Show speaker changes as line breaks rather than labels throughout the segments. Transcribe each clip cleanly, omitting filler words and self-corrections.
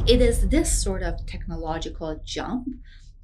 It is this sort of technological jump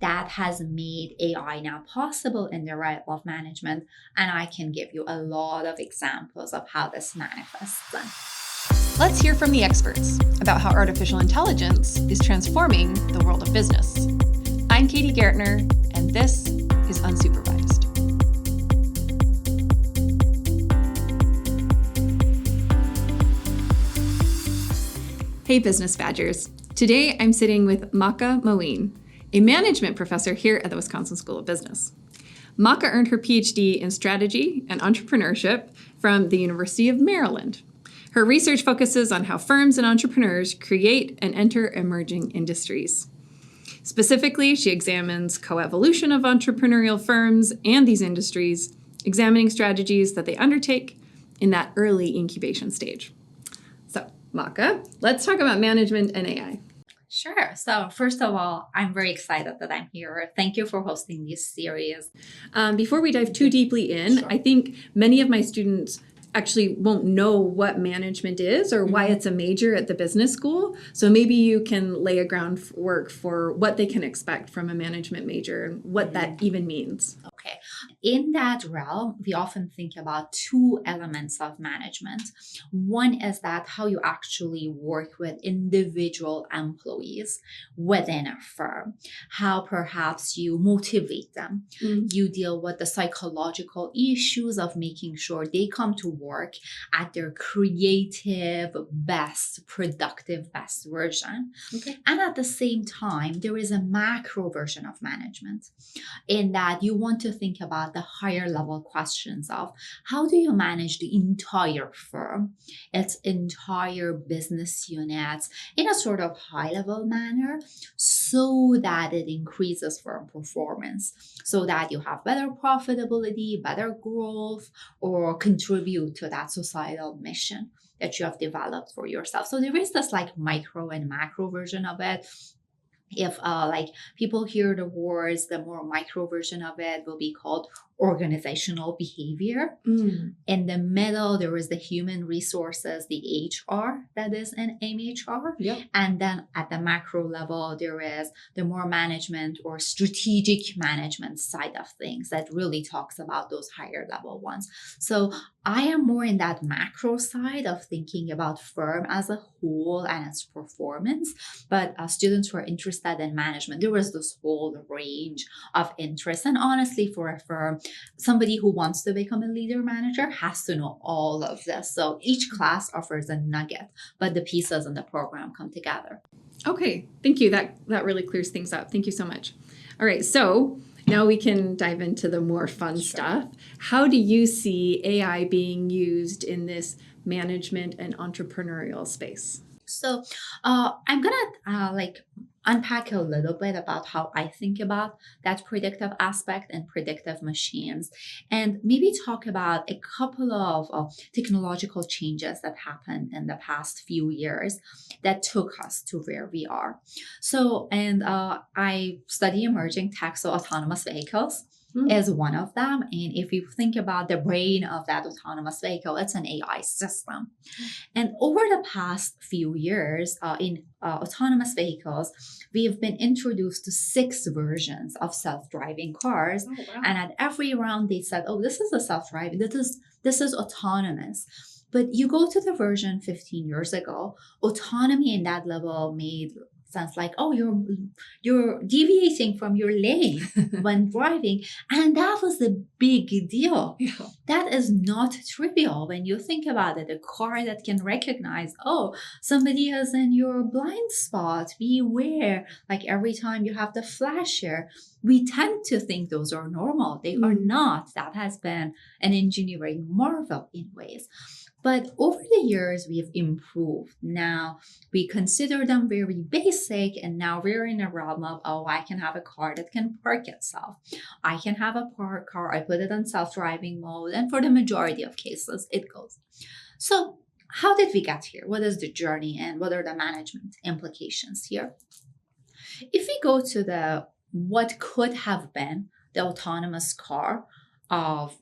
that has made AI now possible in the realm of management. And I can give you a lot of examples of how this manifests.
Let's hear from the experts about how artificial intelligence is transforming the world of business. I'm Katie Gaertner, and this is Unsupervised. Hey, Business Badgers. Today, I'm sitting with Mahka Moeen, a management professor here at the Wisconsin School of Business. Mahka earned her PhD in strategy and entrepreneurship from the University of Maryland. Her research focuses on how firms and entrepreneurs create and enter emerging industries. Specifically, she examines coevolution of entrepreneurial firms and these industries, examining strategies that they undertake in that early incubation stage. So, Mahka, let's talk about management and AI.
Sure. So first of all, I'm very excited that I'm here. Thank you for hosting this series.
Before we dive too deeply in, sure. I think many of my students actually won't know what management is or why it's a major at the business school. So maybe you can lay a groundwork for what they can expect from a management major and what that even means.
Okay. In that realm, we often think about two elements of management. One is that how you actually work with individual employees within a firm, how perhaps you motivate them. You deal with the psychological issues of making sure they come to work at their creative best, productive best version. Okay. And at the same time, there is a macro version of management in that you want to think about the higher level questions of how do you manage the entire firm, its entire business units in a sort of high level manner so that it increases firm performance, so that you have better profitability, better growth, or contribute to that societal mission that you have developed for yourself. So there is this like micro and macro version of it. If like people hear the words, the more micro version of it will be called organizational behavior. In the middle, there is the human resources, the HR that is in MHR. Yep. And then at the macro level, there is the more management or strategic management side of things that really talks about those higher level ones. So I am more in that macro side of thinking about firm as a whole and its performance. But students who are interested in management, there is this whole range of interests. And honestly, for a firm, somebody who wants to become a leader manager has to know all of this. So each class offers a nugget, but the pieces in the program come together.
Okay, thank you. That really clears things up. Thank you so much. All right, so now we can dive into the more fun stuff. How do you see AI being used in this management and entrepreneurial space?
So I'm gonna unpack a little bit about how I think about that predictive aspect and predictive machines, and maybe talk about a couple of technological changes that happened in the past few years that took us to where we are. So, and I study emerging tech, so autonomous vehicles is one of them. And if you think about the brain of that autonomous vehicle, it's an AI system. And over the past few years in autonomous vehicles, we have been introduced to 6 versions of self-driving cars. Oh, wow. And at every round they said, oh, this is a self-driving, this is autonomous. But you go to the version 15 years ago, autonomy in that level made sense, like, oh, you're deviating from your lane when driving. And that was the big deal. Yeah. That is not trivial when you think about it. A car that can recognize, oh, somebody is in your blind spot, beware. Like every time you have the flasher, we tend to think those are normal. They are not. That has been an engineering marvel in ways. But over the years, we have improved. Now, we consider them very basic, and now we're in a realm of, oh, I can have a car that can park itself. I can have a parked car, I put it on self-driving mode, and for the majority of cases, it goes. So how did we get here? What is the journey, and what are the management implications here? If we go to the what could have been the autonomous car of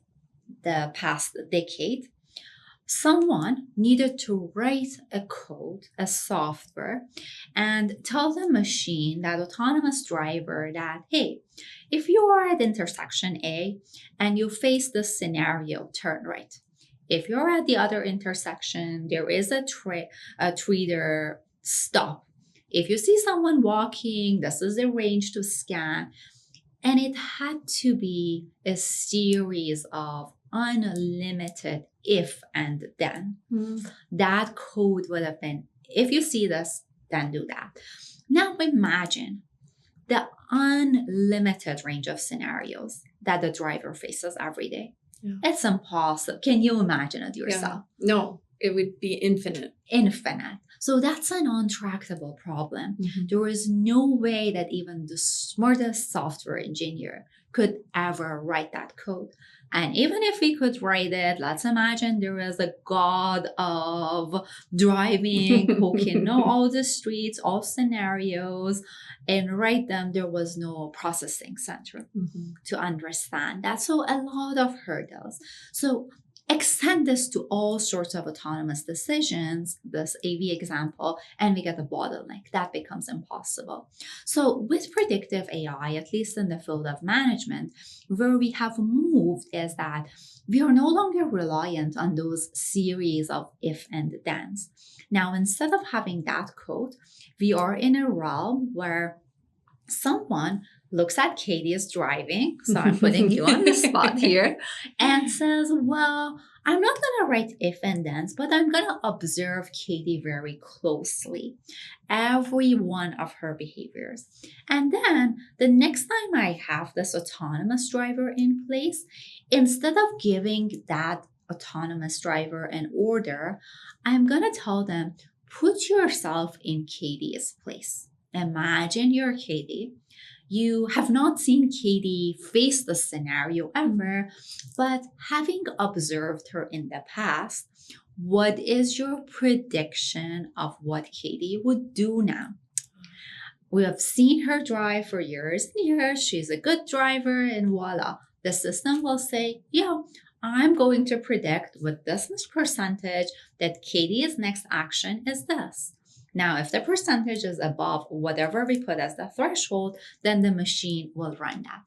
the past decade, Someone needed to write a code, a software, and tell the machine, that autonomous driver, that, hey, if you are at intersection A and you face this scenario, turn right. If you're at the other intersection, there is a tree there, stop. If you see someone walking, this is the range to scan. And it had to be a series of unlimited if and then. That code would have been, if you see this, then do that. Now imagine the unlimited range of scenarios that the driver faces every day.
Yeah.
It's impossible. Can you imagine it yourself?
Yeah. No, it would be infinite.
Infinite. So that's an untractable problem. There is no way that even the smartest software engineer could ever write that code. And even if we could write it, let's imagine there is a god of driving who can know all the streets, all scenarios, and write them. There was no processing center to understand that. So a lot of hurdles. So extend this to all sorts of autonomous decisions, this AV example, and we get a bottleneck. That becomes impossible. So with predictive AI, at least in the field of management, where we have moved is that we are no longer reliant on those series of if and thens. Now, instead of having that code, we are in a realm where someone looks at Katie's driving, so I'm putting you on the spot here, and says, well, I'm not going to write if and thens, but I'm going to observe Katie very closely, every one of her behaviors. And then the next time I have this autonomous driver in place, instead of giving that autonomous driver an order, I'm going to tell them, put yourself in Katie's place. Imagine you're Katie. You have not seen Katie face the scenario ever, but having observed her in the past, what is your prediction of what Katie would do now? We have seen her drive for years and years. She's a good driver, and voila, the system will say, yeah, I'm going to predict with this much percentage that Katie's next action is this. Now, if the percentage is above whatever we put as the threshold, then the machine will run that.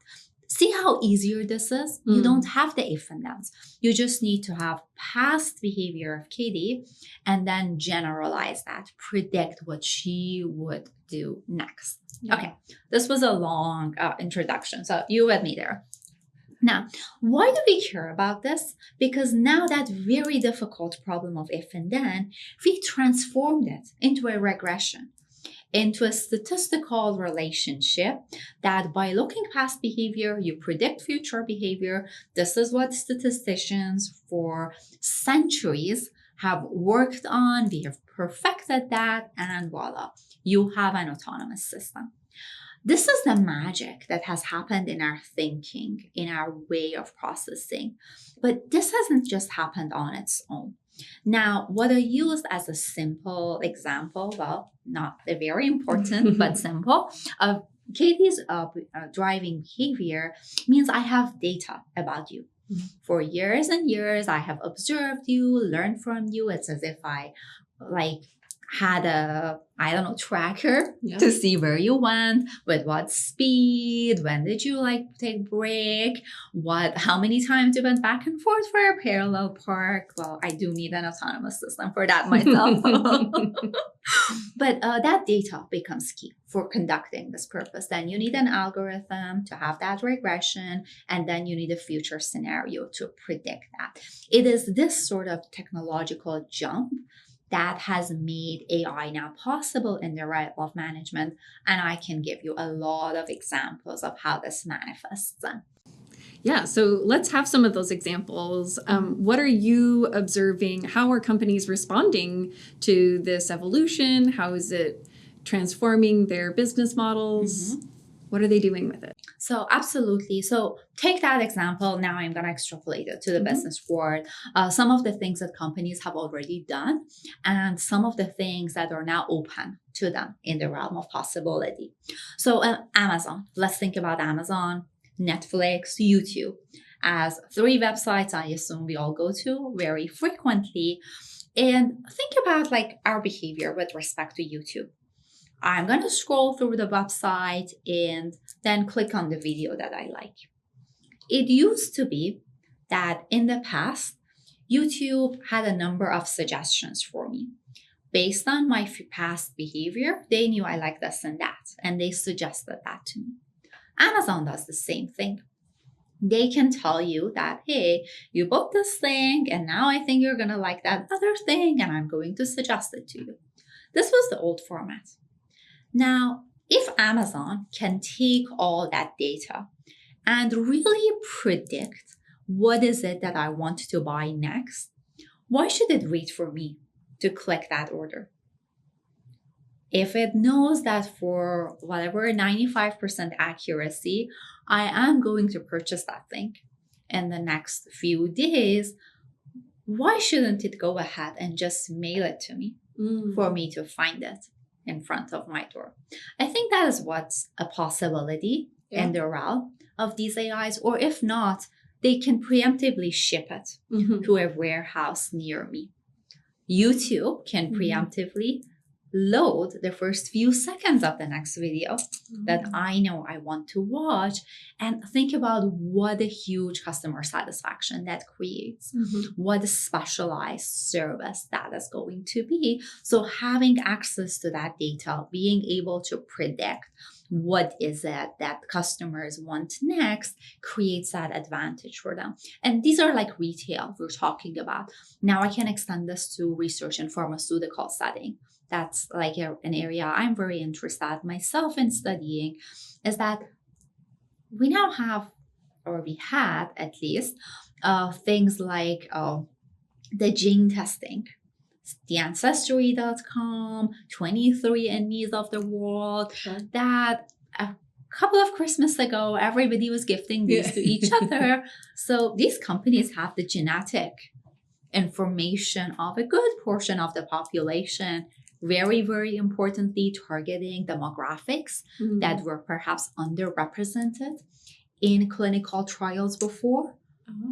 See how easier this is? You don't have the if and thens. You just need to have past behavior of Katie and then generalize that, predict what she would do next.
Yeah.
Okay, this was a long introduction, so you with me there. Now, why do we care about this? Because now that very difficult problem of if and then, we transformed it into a regression, into a statistical relationship that by looking past behavior, you predict future behavior. This is what statisticians for centuries have worked on. We have perfected that, and voila, you have an autonomous system. This is the magic that has happened in our thinking, in our way of processing. But this hasn't just happened on its own. Now, what I used as a simple example, well, not a very important, but simple, of Katie's driving behavior means I have data about you. For years and years, I have observed you, learned from you. It's as if I had a, tracker to see where you went, with what speed, when did you take break, how many times you went back and forth for a parallel park. Well, I do need an autonomous system for that myself. But that data becomes key for conducting this purpose. Then you need an algorithm to have that regression, and then you need a future scenario to predict that. It is this sort of technological jump that has made AI now possible in the realm of management. And I can give you a lot of examples of how this manifests.
Yeah, so let's have some of those examples. What are you observing? How are companies responding to this evolution? How is it transforming their business models? What are they doing with it?
So absolutely. So take that example. Now I'm going to extrapolate it to the business world. Some of the things that companies have already done, and some of the things that are now open to them in the realm of possibility. So Amazon, let's think about Amazon, Netflix, YouTube. as three websites I assume we all go to very frequently. And think about like our behavior with respect to YouTube. I'm going to scroll through the website and then click on the video that I like. It used to be that in the past, YouTube had a number of suggestions for me. Based on my past behavior, they knew I like this and that, and they suggested that to me. Amazon does the same thing. They can tell you that, hey, you bought this thing, and now I think you're going to like that other thing, and I'm going to suggest it to you. This was the old format. Now, if Amazon can take all that data and really predict what is it that I want to buy next, why should it wait for me to click that order? If it knows that for whatever 95% accuracy, I am going to purchase that thing in the next few days, why shouldn't it go ahead and just mail it to me for me to find it in front of my door? I think that is what's a possibility in the realm of these AIs, or if not, they can preemptively ship it to a warehouse near me. YouTube can preemptively load the first few seconds of the next video that I know I want to watch, and think about what a huge customer satisfaction that creates, what a specialized service that is going to be. So having access to that data, being able to predict what is it that customers want next, creates that advantage for them. And these are like retail we're talking about. Now I can extend this to research and pharmaceutical setting. That's like an area I'm very interested myself in studying, is that we now have, or we had at least, things like the gene testing, the Ancestry.com, 23andMe's of the world, that a couple of Christmas ago, everybody was gifting these to each other. So these companies have the genetic information of a good portion of the population, very, very importantly, targeting demographics that were perhaps underrepresented in clinical trials before.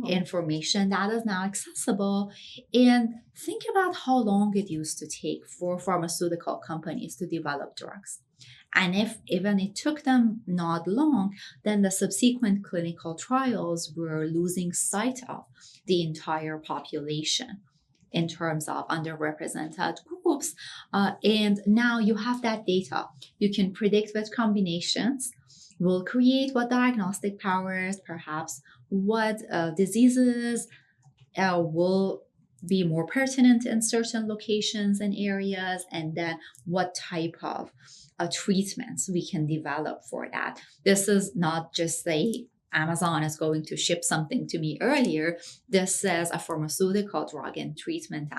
Information that is now accessible. And think about how long it used to take for pharmaceutical companies to develop drugs. And if even it took them not long, then the subsequent clinical trials were losing sight of the entire population in terms of underrepresented groups. And now you have that data. You can predict what combinations will create what diagnostic powers, perhaps what diseases will be more pertinent in certain locations and areas, and then what type of treatments we can develop for that. This is not just Amazon is going to ship something to me earlier. This is a pharmaceutical drug and treatment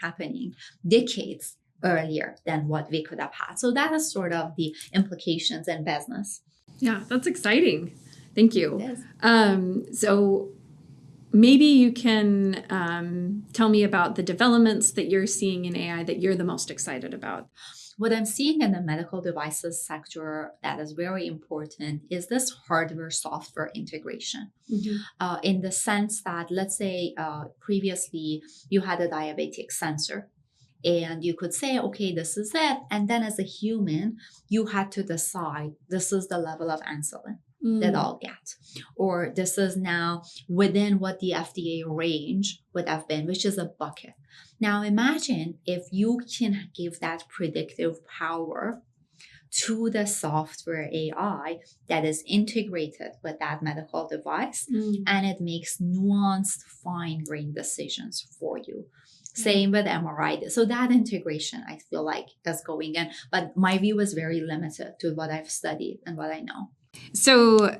happening decades earlier than what we could have had. So that is sort of the implications in business.
Yeah, that's exciting. Thank you. So maybe you can tell me about the developments that you're seeing in AI that you're the most excited about.
What I'm seeing in the medical devices sector that is very important is this hardware-software integration. In the sense that, let's say, previously you had a diabetic sensor, and you could say, okay, this is it. And then as a human, you had to decide, this is the level of insulin that I'll get. Or this is now within what the FDA range would have been, which is a bucket. Now imagine if you can give that predictive power to the software AI that is integrated with that medical device, and it makes nuanced, fine-grained decisions for you. Same with MRI. So that integration, I feel like, is going in. But my view is very limited to what I've studied and what I know.
So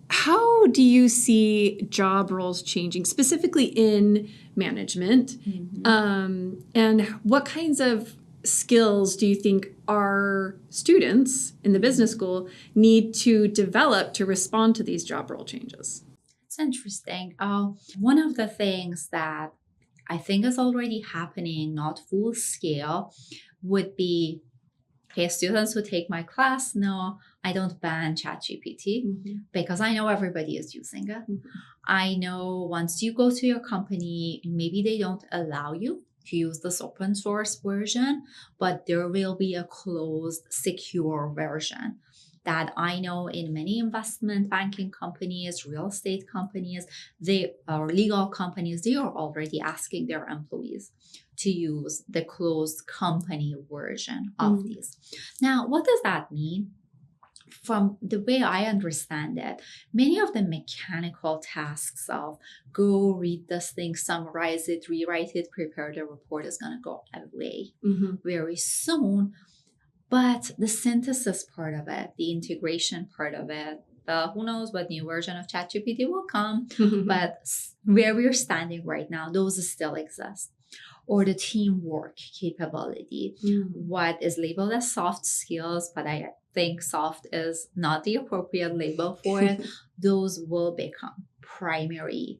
how do you see job roles changing, specifically in management? And what kinds of skills do you think our students in the business school need to develop to respond to these job role changes?
It's interesting. One of the things that I think is already happening, not full scale, would be Okay, students who take my class know I don't ban ChatGPT because I know everybody is using it. I know once you go to your company, maybe they don't allow you to use this open source version, but there will be a closed, secure version that I know in many investment banking companies, real estate companies, or legal companies, they are already asking their employees to use the closed company version of these. Now, what does that mean? From the way I understand it, many of the mechanical tasks of go read this thing, summarize it, rewrite it, prepare the report is going to go away very soon. But the synthesis part of it, the integration part of it, who knows what new version of ChatGPT will come, but where we're standing right now, those still exist. Or the teamwork capability, what is labeled as soft skills, but I think soft is not the appropriate label for it. Those will become primary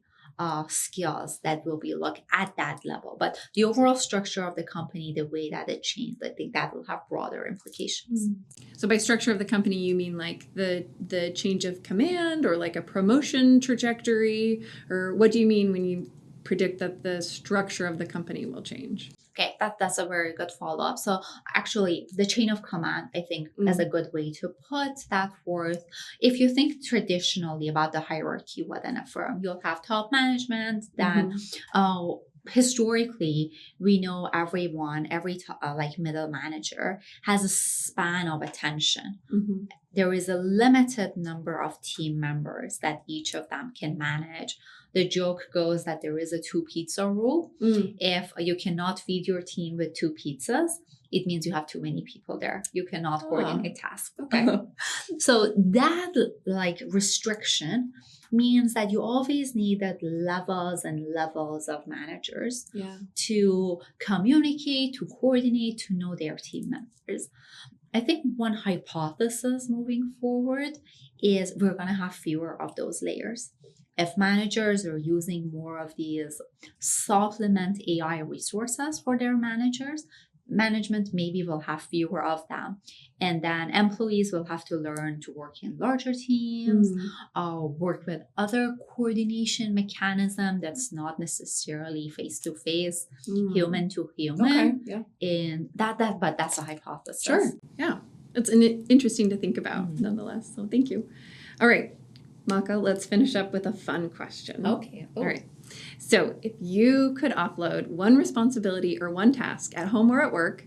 skills that will be looked at that level. But the overall structure of the company, the way that it changed, I think that will have broader implications.
So by structure of the company, you mean like the change of command or like a promotion trajectory? Or what do you mean when you predict that the structure of the company will change?
Okay, that's a very good follow-up. So actually, the chain of command, I think, is a good way to put that forth. If you think traditionally about the hierarchy within a firm, you'll have top management, then historically, we know everyone, every middle manager has a span of attention. There is a limited number of team members that each of them can manage. The joke goes that there is a 2 pizza rule. If you cannot feed your team with 2 pizzas, it means you have too many people there. You cannot coordinate tasks.
Okay.
So that restriction means that you always needed levels and levels of managers to communicate, to coordinate, to know their team members. I think one hypothesis moving forward is we're going to have fewer of those layers. If managers are using more of these supplement AI resources for their management maybe will have fewer of them. And then employees will have to learn to work in larger teams, work with other coordination mechanism that's not necessarily face-to-face, human to human. And but that's a hypothesis.
Sure. Yeah. It's interesting to think about nonetheless. So thank you. All right. Mahka, let's finish up with a fun question.
Okay.
All right. So if you could offload one responsibility or one task at home or at work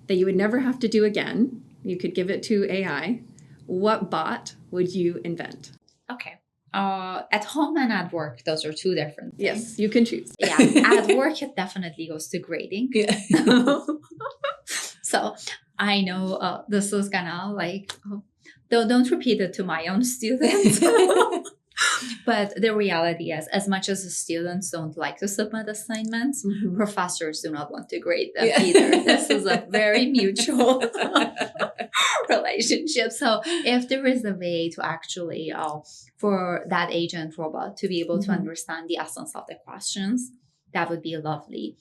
that you would never have to do again, you could give it to AI, what bot would you invent?
Okay. At home and at work, those are 2 different things.
Yes, you can choose.
Yeah, at work, it definitely goes to grading. So I know this is gonna don't repeat it to my own students. But the reality is, as much as the students don't like to submit assignments, professors do not want to grade them either. This is a very mutual relationship. So if there is a way to actually, for that agent robot to be able to understand the essence of the questions, that would be lovely.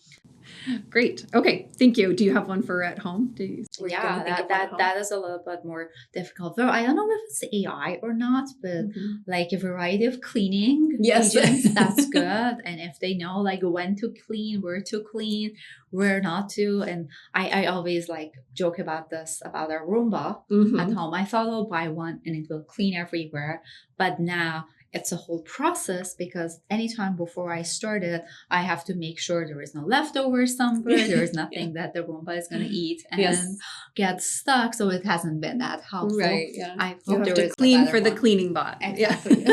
Great. Okay. Thank you. Do you have one for at home?
That is a little bit more difficult. I don't know if it's AI or not, but a variety of cleaning agents, that's good. And if they know when to clean, where to clean, where not to. And I always joke about this, about our Roomba at home. I thought I'll buy one and it will clean everywhere. But now it's a whole process because anytime before I started, I have to make sure there is no leftovers somewhere. There is nothing that the Roomba is going to eat and get stuck. So it hasn't been that helpful.
Right. Yeah.
I
you
hope
have
there
to
is
clean for the
one.
Cleaning bot.
Exactly.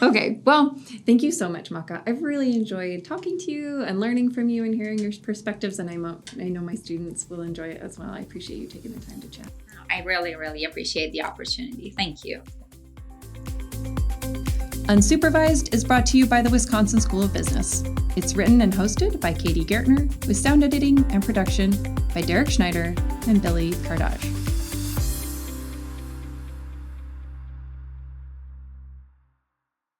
Okay. Well, thank you so much, Mahka. I've really enjoyed talking to you and learning from you and hearing your perspectives. And I know my students will enjoy it as well. I appreciate you taking the time to chat.
I really, really appreciate the opportunity. Thank you.
Unsupervised is brought to you by the Wisconsin School of Business. It's written and hosted by Katie Gaertner, with sound editing and production by Derek Schneider and Billy Kardaj.